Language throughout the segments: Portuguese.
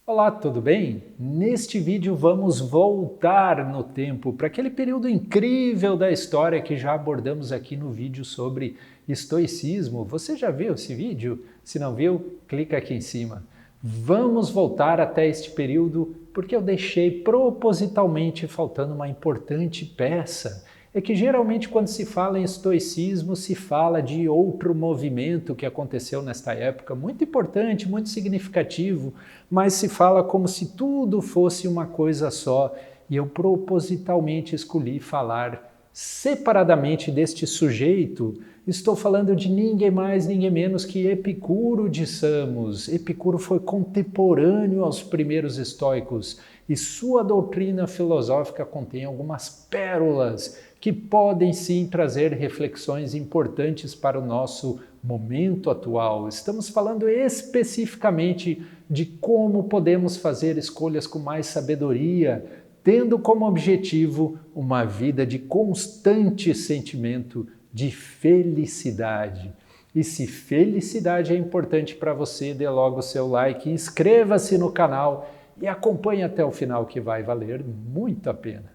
Olá, tudo bem? Neste vídeo vamos voltar no tempo para aquele período incrível da história que já abordamos aqui no vídeo sobre estoicismo. Você já viu esse vídeo? Se não viu, clica aqui em cima. Vamos voltar até este período porque eu deixei propositalmente faltando uma importante peça. É que geralmente quando se fala em estoicismo se fala de outro movimento que aconteceu nesta época, muito importante, muito significativo, mas se fala como se tudo fosse uma coisa só, e eu propositalmente escolhi falar separadamente deste sujeito. Estou falando de ninguém mais, ninguém menos que Epicuro de Samos. Epicuro foi contemporâneo aos primeiros estoicos e sua doutrina filosófica contém algumas pérolas que podem sim trazer reflexões importantes para o nosso momento atual. Estamos falando especificamente de como podemos fazer escolhas com mais sabedoria, tendo como objetivo uma vida de constante sentimento de felicidade. E se felicidade é importante para você, dê logo o seu like, inscreva-se no canal e acompanhe até o final que vai valer muito a pena.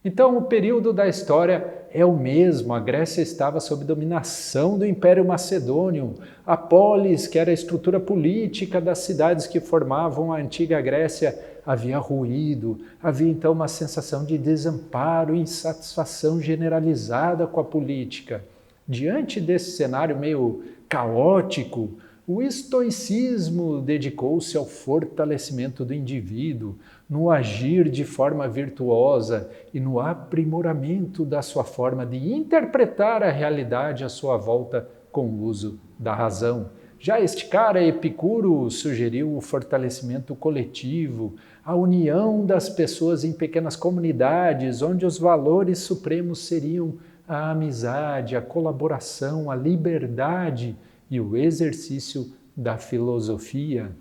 Então, o período da história é o mesmo. A Grécia estava sob dominação do Império Macedônio. A polis, que era a estrutura política das cidades que formavam a antiga Grécia, havia ruído. Havia então uma sensação de desamparo e insatisfação generalizada com a política. Diante desse cenário meio caótico, o estoicismo dedicou-se ao fortalecimento do indivíduo, no agir de forma virtuosa e no aprimoramento da sua forma de interpretar a realidade à sua volta com o uso da razão. Já este cara, Epicuro, sugeriu o fortalecimento coletivo, a união das pessoas em pequenas comunidades, onde os valores supremos seriam a amizade, a colaboração, a liberdade e o exercício da filosofia.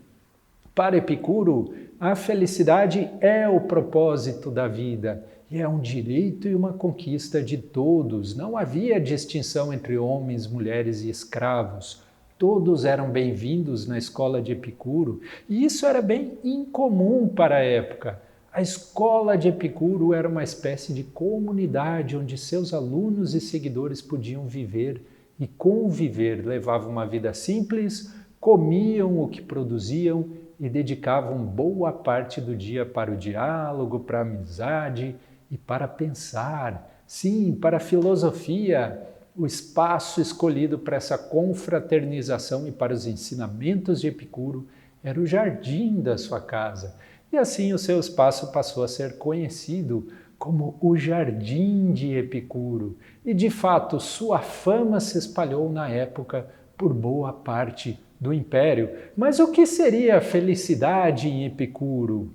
Para Epicuro, a felicidade é o propósito da vida e é um direito e uma conquista de todos. Não havia distinção entre homens, mulheres e escravos. Todos eram bem-vindos na escola de Epicuro e isso era bem incomum para a época. A escola de Epicuro era uma espécie de comunidade onde seus alunos e seguidores podiam viver e conviver, levavam uma vida simples, comiam o que produziam e dedicavam boa parte do dia para o diálogo, para a amizade e para pensar. Sim, para a filosofia, o espaço escolhido para essa confraternização e para os ensinamentos de Epicuro era o jardim da sua casa. E assim o seu espaço passou a ser conhecido como o Jardim de Epicuro. E de fato, sua fama se espalhou na época por boa parte do Império. Mas o que seria a felicidade em Epicuro?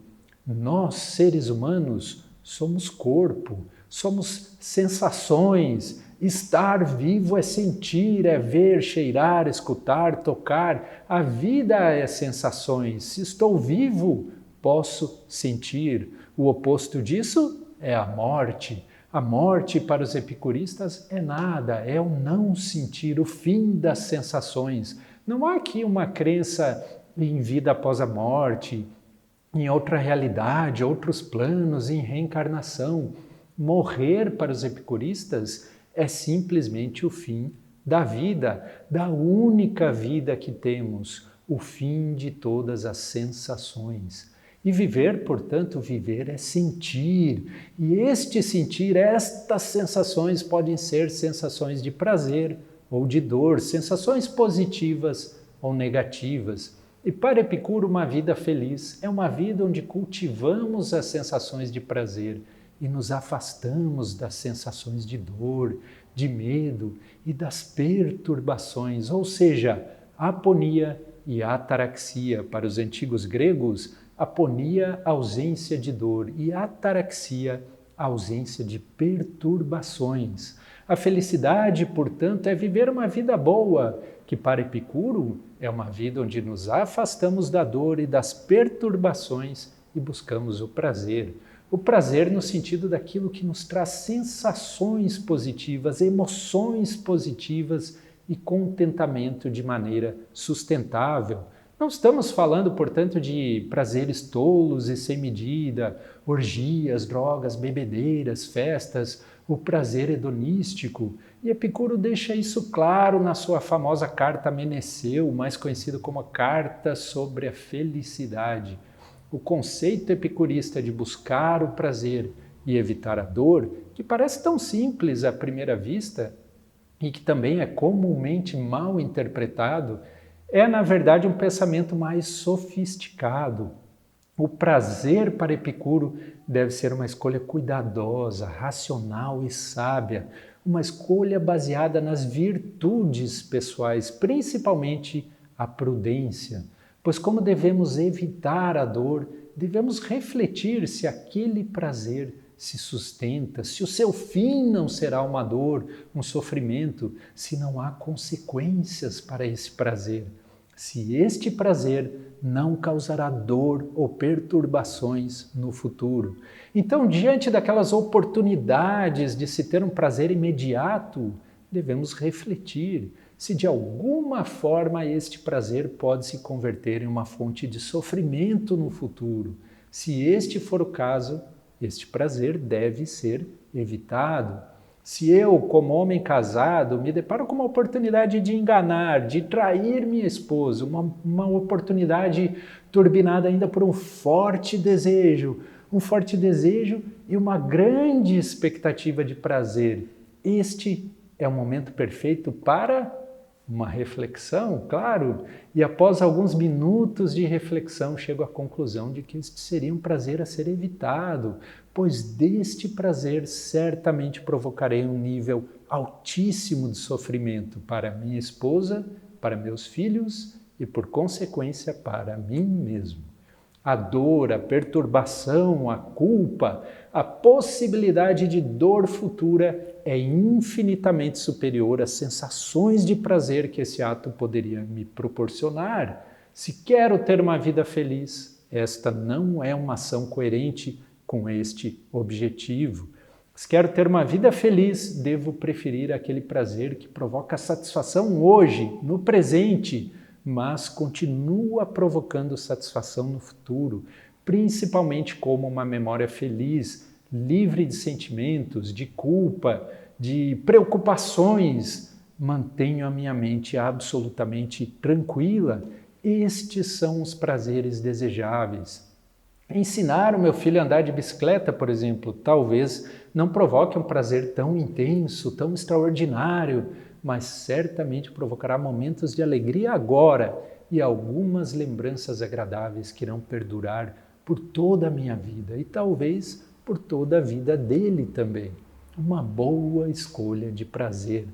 Nós, seres humanos, somos corpo, somos sensações. Estar vivo é sentir, é ver, cheirar, escutar, tocar. A vida é sensações. Se estou vivo, posso sentir. O oposto disso é a morte. A morte para os epicuristas é nada, é o não sentir, o fim das sensações. Não há aqui uma crença em vida após a morte, em outra realidade, outros planos, em reencarnação. Morrer para os epicuristas é simplesmente o fim da vida, da única vida que temos, o fim de todas as sensações. E viver, portanto, viver é sentir. E este sentir, estas sensações podem ser sensações de prazer ou de dor, sensações positivas ou negativas. E para Epicuro, uma vida feliz é uma vida onde cultivamos as sensações de prazer e nos afastamos das sensações de dor, de medo e das perturbações, ou seja, aponia e ataraxia. Para os antigos gregos, aponia, ausência de dor, e ataraxia, ausência de perturbações. A felicidade, portanto, é viver uma vida boa, que para Epicuro é uma vida onde nos afastamos da dor e das perturbações e buscamos o prazer. O prazer no sentido daquilo que nos traz sensações positivas, emoções positivas e contentamento de maneira sustentável. Não estamos falando, portanto, de prazeres tolos e sem medida, orgias, drogas, bebedeiras, festas, o prazer hedonístico. E Epicuro deixa isso claro na sua famosa Carta a Meneceu, mais conhecida como a Carta sobre a Felicidade. O conceito epicurista de buscar o prazer e evitar a dor, que parece tão simples à primeira vista e que também é comumente mal interpretado, é, na verdade, um pensamento mais sofisticado. O prazer para Epicuro deve ser uma escolha cuidadosa, racional e sábia, uma escolha baseada nas virtudes pessoais, principalmente a prudência. Pois como devemos evitar a dor, devemos refletir se aquele prazer se sustenta, se o seu fim não será uma dor, um sofrimento, se não há consequências para esse prazer, se este prazer não causará dor ou perturbações no futuro. Então, diante daquelas oportunidades de se ter um prazer imediato, devemos refletir se de alguma forma este prazer pode se converter em uma fonte de sofrimento no futuro. Se este for o caso, este prazer deve ser evitado. Se eu, como homem casado, me deparo com uma oportunidade de enganar, de trair minha esposa, uma oportunidade turbinada ainda por um forte desejo e uma grande expectativa de prazer, este é o momento perfeito para uma reflexão, claro, e após alguns minutos de reflexão chego à conclusão de que este seria um prazer a ser evitado, pois deste prazer certamente provocarei um nível altíssimo de sofrimento para minha esposa, para meus filhos e, por consequência, para mim mesmo. A dor, a perturbação, a culpa, a possibilidade de dor futura é infinitamente superior às sensações de prazer que esse ato poderia me proporcionar. Se quero ter uma vida feliz, esta não é uma ação coerente com este objetivo. Se quero ter uma vida feliz, devo preferir aquele prazer que provoca satisfação hoje, no presente, mas continua provocando satisfação no futuro, principalmente como uma memória feliz, livre de sentimentos, de culpa, de preocupações. Mantenho a minha mente absolutamente tranquila. Estes são os prazeres desejáveis. Ensinar o meu filho a andar de bicicleta, por exemplo, talvez não provoque um prazer tão intenso, tão extraordinário, mas certamente provocará momentos de alegria agora e algumas lembranças agradáveis que irão perdurar por toda a minha vida e talvez por toda a vida dele também. Uma boa escolha de prazer,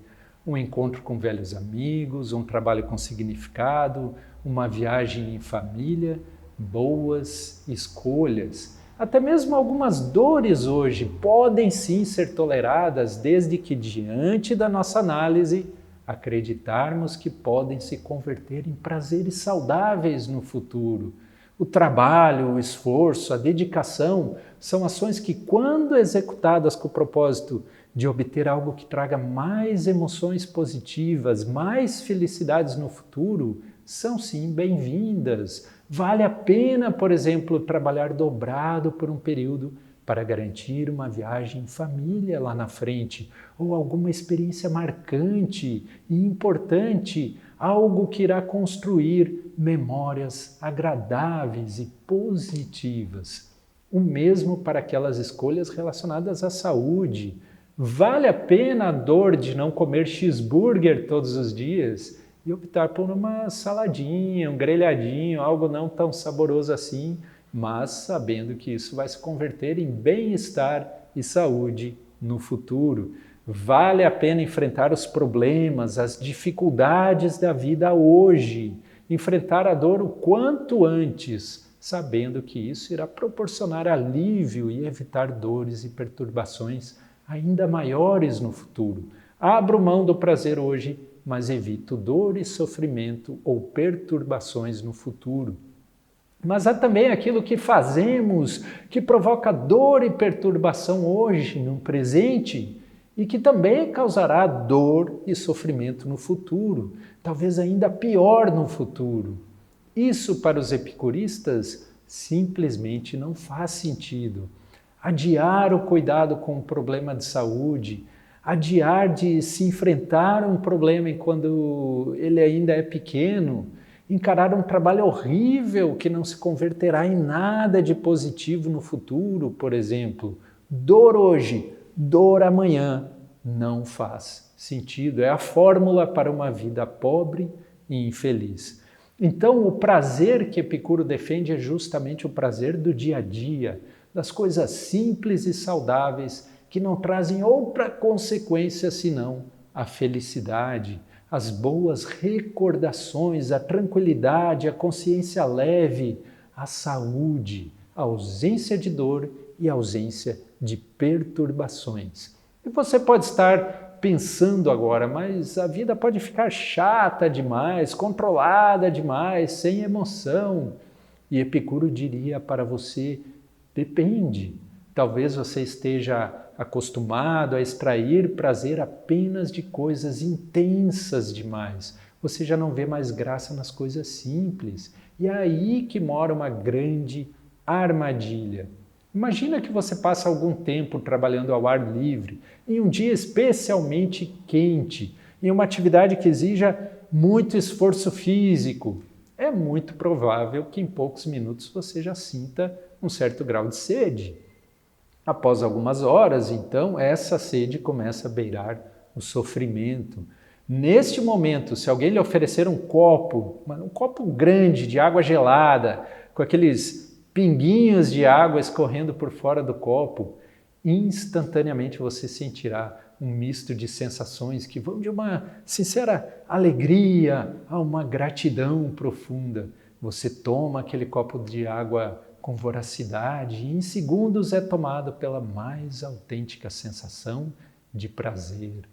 um encontro com velhos amigos, um trabalho com significado, uma viagem em família, boas escolhas. Até mesmo algumas dores hoje podem sim ser toleradas desde que, diante da nossa análise, acreditarmos que podem se converter em prazeres saudáveis no futuro. O trabalho, o esforço, a dedicação são ações que, quando executadas com o propósito de obter algo que traga mais emoções positivas, mais felicidades no futuro, são sim bem-vindas. Vale a pena, por exemplo, trabalhar dobrado por um período para garantir uma viagem em família lá na frente, ou alguma experiência marcante e importante, algo que irá construir memórias agradáveis e positivas. O mesmo para aquelas escolhas relacionadas à saúde. Vale a pena a dor de não comer cheeseburger todos os dias e optar por uma saladinha, um grelhadinho, algo não tão saboroso assim, mas sabendo que isso vai se converter em bem-estar e saúde no futuro. Vale a pena enfrentar os problemas, as dificuldades da vida hoje, enfrentar a dor o quanto antes, sabendo que isso irá proporcionar alívio e evitar dores e perturbações ainda maiores no futuro. Abro mão do prazer hoje, mas evito dor e sofrimento ou perturbações no futuro. Mas há também aquilo que fazemos, que provoca dor e perturbação hoje, no presente, e que também causará dor e sofrimento no futuro, talvez ainda pior no futuro. Isso, para os epicuristas, simplesmente não faz sentido. Adiar o cuidado com um problema de saúde, adiar de se enfrentar um problema quando ele ainda é pequeno, encarar um trabalho horrível que não se converterá em nada de positivo no futuro, por exemplo. Dor hoje, dor amanhã, não faz sentido. É a fórmula para uma vida pobre e infeliz. Então, o prazer que Epicuro defende é justamente o prazer do dia a dia, das coisas simples e saudáveis que não trazem outra consequência senão a felicidade, as boas recordações, a tranquilidade, a consciência leve, a saúde, a ausência de dor e a ausência de perturbações. E você pode estar pensando agora, mas a vida pode ficar chata demais, controlada demais, sem emoção. E Epicuro diria para você, depende. Talvez você esteja acostumado a extrair prazer apenas de coisas intensas demais. Você já não vê mais graça nas coisas simples. E é aí que mora uma grande armadilha. Imagina que você passa algum tempo trabalhando ao ar livre, em um dia especialmente quente, em uma atividade que exija muito esforço físico. É muito provável que em poucos minutos você já sinta um certo grau de sede. Após algumas horas, então, essa sede começa a beirar o sofrimento. Neste momento, se alguém lhe oferecer um copo grande de água gelada, com aqueles pinguinhos de água escorrendo por fora do copo, instantaneamente você sentirá um misto de sensações que vão de uma sincera alegria a uma gratidão profunda. Você toma aquele copo de água com voracidade e em segundos é tomado pela mais autêntica sensação de prazer.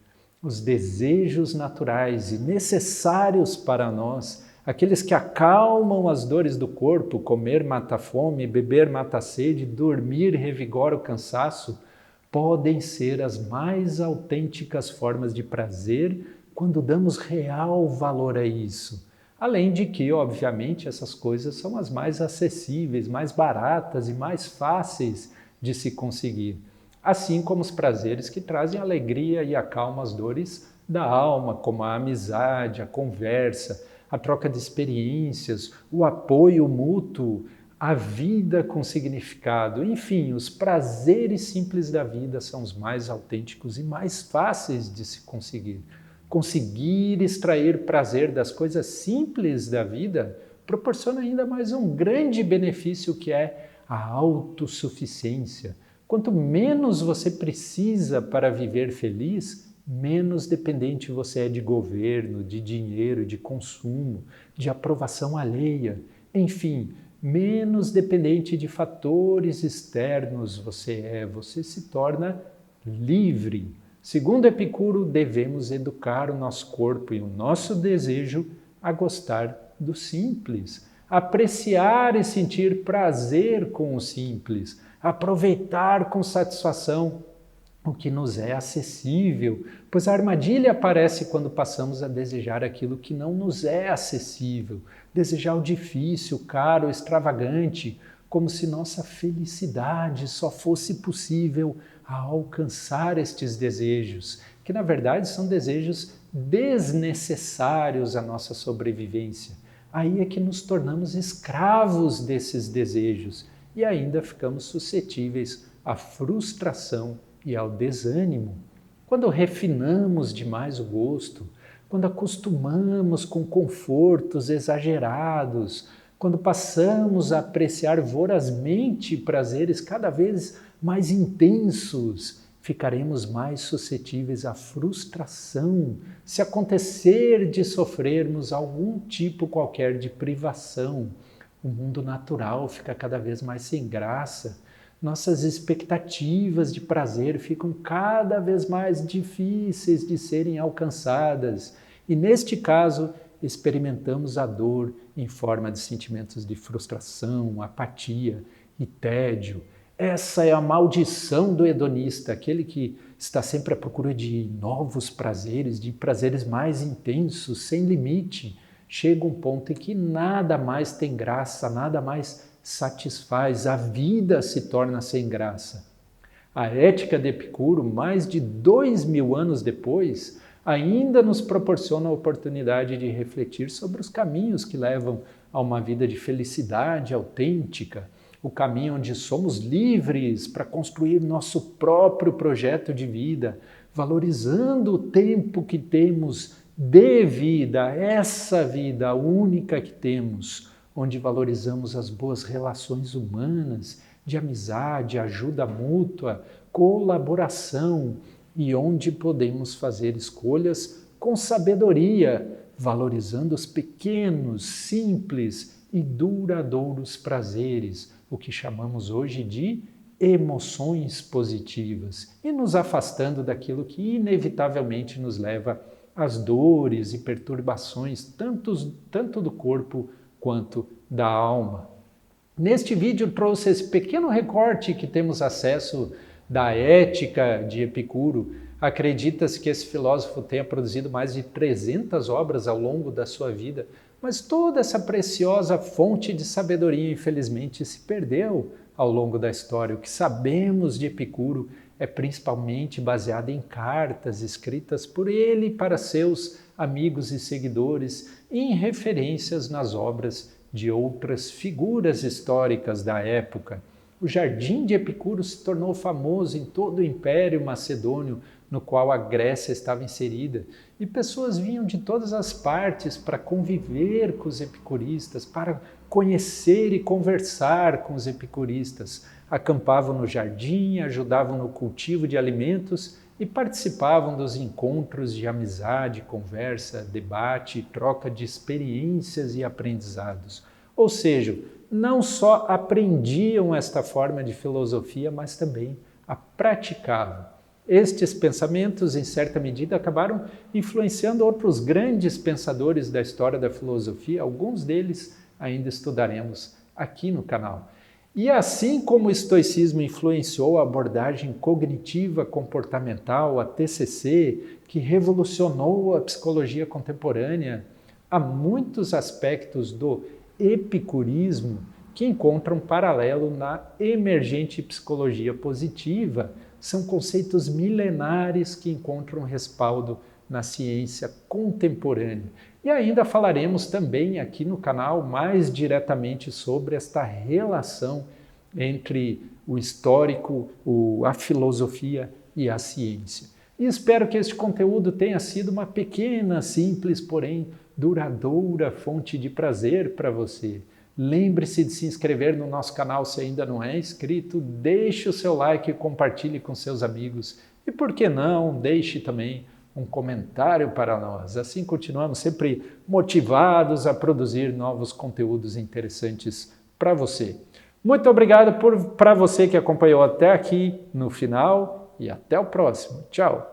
Os desejos naturais e necessários para nós, aqueles que acalmam as dores do corpo, comer mata a fome, beber mata a sede, dormir revigora o cansaço, podem ser as mais autênticas formas de prazer quando damos real valor a isso. Além de que, obviamente, essas coisas são as mais acessíveis, mais baratas e mais fáceis de se conseguir. Assim como os prazeres que trazem alegria e acalmam as dores da alma, como a amizade, a conversa, a troca de experiências, o apoio mútuo, a vida com significado. Enfim, os prazeres simples da vida são os mais autênticos e mais fáceis de se conseguir. Conseguir extrair prazer das coisas simples da vida proporciona ainda mais um grande benefício que é a autossuficiência. Quanto menos você precisa para viver feliz, menos dependente você é de governo, de dinheiro, de consumo, de aprovação alheia. Enfim, menos dependente de fatores externos você se torna livre. Segundo Epicuro, devemos educar o nosso corpo e o nosso desejo a gostar do simples, apreciar e sentir prazer com o simples, aproveitar com satisfação o que nos é acessível, pois a armadilha aparece quando passamos a desejar aquilo que não nos é acessível, desejar o difícil, caro, extravagante, como se nossa felicidade só fosse possível a alcançar estes desejos, que na verdade são desejos desnecessários à nossa sobrevivência. Aí é que nos tornamos escravos desses desejos e ainda ficamos suscetíveis à frustração e ao desânimo. Quando refinamos demais o gosto, quando acostumamos com confortos exagerados, quando passamos a apreciar vorazmente prazeres cada vez mais intensos, ficaremos mais suscetíveis à frustração se acontecer de sofrermos algum tipo qualquer de privação. O mundo natural fica cada vez mais sem graça. Nossas expectativas de prazer ficam cada vez mais difíceis de serem alcançadas. E neste caso, experimentamos a dor em forma de sentimentos de frustração, apatia e tédio. Essa é a maldição do hedonista, aquele que está sempre à procura de novos prazeres, de prazeres mais intensos, sem limite. Chega um ponto em que nada mais tem graça, nada mais satisfaz, a vida se torna sem graça. A ética de Epicuro, mais de 2000 anos depois, ainda nos proporciona a oportunidade de refletir sobre os caminhos que levam a uma vida de felicidade autêntica, o caminho onde somos livres para construir nosso próprio projeto de vida, valorizando o tempo que temos de vida, essa vida única que temos, onde valorizamos as boas relações humanas, de amizade, ajuda mútua, colaboração, e onde podemos fazer escolhas com sabedoria, valorizando os pequenos, simples e duradouros prazeres, o que chamamos hoje de emoções positivas, e nos afastando daquilo que inevitavelmente nos leva às dores e perturbações, tanto do corpo quanto da alma. Neste vídeo trouxe esse pequeno recorte que temos acesso da ética de Epicuro. Acredita-se que esse filósofo tenha produzido mais de 300 obras ao longo da sua vida, mas toda essa preciosa fonte de sabedoria, infelizmente, se perdeu ao longo da história. O que sabemos de Epicuro é principalmente baseado em cartas escritas por ele para seus amigos e seguidores, e em referências nas obras de outras figuras históricas da época. O Jardim de Epicuro se tornou famoso em todo o Império Macedônio, no qual a Grécia estava inserida, e pessoas vinham de todas as partes para conviver com os epicuristas, para conhecer e conversar com os epicuristas. Acampavam no jardim, ajudavam no cultivo de alimentos e participavam dos encontros de amizade, conversa, debate e troca de experiências e aprendizados. Ou seja, não só aprendiam esta forma de filosofia, mas também a praticavam. Estes pensamentos, em certa medida, acabaram influenciando outros grandes pensadores da história da filosofia. Alguns deles ainda estudaremos aqui no canal. E assim como o estoicismo influenciou a abordagem cognitiva comportamental, a TCC, que revolucionou a psicologia contemporânea, há muitos aspectos do epicurismo que encontram paralelo na emergente psicologia positiva. São conceitos milenares que encontram respaldo na ciência contemporânea. E ainda falaremos também aqui no canal mais diretamente sobre esta relação entre o histórico, a filosofia e a ciência. E espero que este conteúdo tenha sido uma pequena, simples, porém duradoura fonte de prazer para você. Lembre-se de se inscrever no nosso canal se ainda não é inscrito, deixe o seu like e compartilhe com seus amigos. E por que não, deixe também um comentário para nós. Assim continuamos sempre motivados a produzir novos conteúdos interessantes para você. Muito obrigado para você que acompanhou até aqui no final e até o próximo. Tchau!